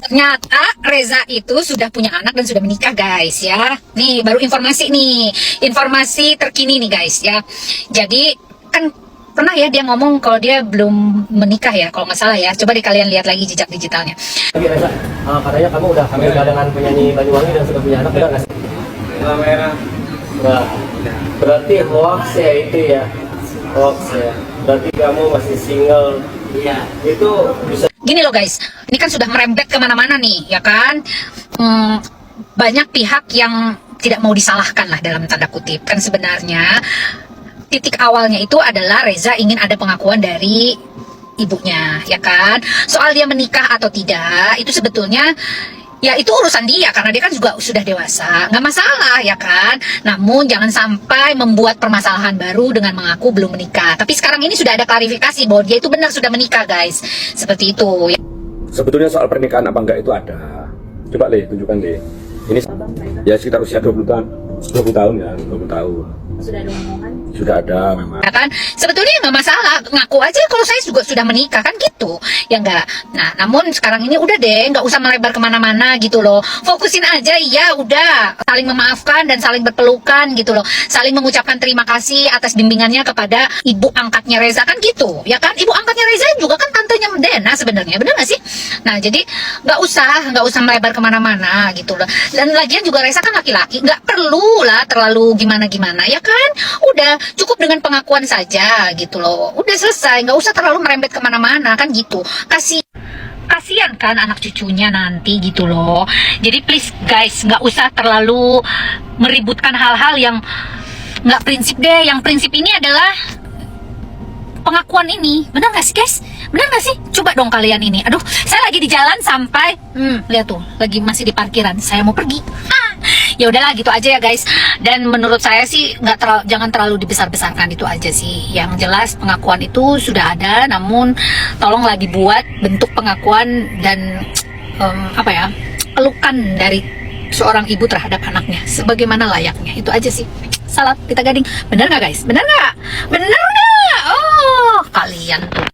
Ternyata Reza itu sudah punya anak dan sudah menikah guys ya. Nih baru informasi nih, informasi terkini nih guys ya. Jadi kan pernah ya dia ngomong kalau dia belum menikah ya, kalau nggak salah ya. Coba deh kalian lihat lagi jejak digitalnya. Lagi Reza, katanya kamu udah menikah dengan penyanyi Banyuwangi dan sudah punya anak, benar nggak sih? Merah. Nah, berarti hoax ya itu ya, hoax ya. Berarti kamu masih single. Iya. Itu bisa. Gini loh guys, ini kan sudah merembet kemana-mana nih, ya kan? Banyak pihak yang tidak mau disalahkan lah dalam tanda kutip. Kan sebenarnya titik awalnya itu adalah Reza ingin ada pengakuan dari ibunya, ya kan? Soal dia menikah atau tidak, itu sebetulnya ya itu urusan dia karena dia kan juga sudah dewasa, nggak masalah ya kan. Namun jangan sampai membuat permasalahan baru dengan mengaku belum menikah. Tapi sekarang ini sudah ada klarifikasi bahwa dia itu benar sudah menikah guys, seperti itu. Sebetulnya soal pernikahan apa enggak itu ada. Coba Le, tunjukkan Le. Ini ya sekitar usia 20 tahun, 20 tahun ya, 20 tahun. Sudah ada omongan? Sudah ada memang. Ya kan, sebetulnya nggak masalah, ngaku aja kalau saya juga sudah menikah kan gitu, ya enggak. Nah, namun sekarang ini udah deh, nggak usah melebar kemana-mana gitu loh. Fokusin aja, ya udah, saling memaafkan dan saling berpelukan gitu loh, saling mengucapkan terima kasih atas bimbingannya kepada ibu angkatnya Reza kan gitu, ya kan. Ibu angkatnya Reza juga kan tantenya Dena sebenarnya, bener nggak sih? Nah, jadi nggak usah melebar kemana-mana gitu loh. Dan lagian juga Reza kan laki-laki, nggak perlu lah terlalu gimana-gimana, ya kan. Udah cukup dengan pengakuan saja gitu loh, udah selesai, nggak usah terlalu merembet kemana-mana kan gitu. Kasian kan anak cucunya nanti gitu loh. Jadi please guys, nggak usah terlalu meributkan hal-hal yang nggak prinsip deh. Yang prinsip ini adalah pengakuan ini, benar nggak sih guys? Benar nggak sih? Coba dong kalian ini. Aduh, saya lagi di jalan sampai, lihat tuh, lagi masih di parkiran. Saya mau pergi. Ya udahlah gitu aja ya guys. Dan menurut saya sih jangan terlalu dibesar-besarkan, itu aja sih. Yang jelas pengakuan itu sudah ada, namun tolonglah dibuat bentuk pengakuan dan pelukan dari seorang ibu terhadap anaknya sebagaimana layaknya. Itu aja sih. Salam kita gading. Bener nggak guys? Bener nggak? Bener nggak? Oh kalian tuh.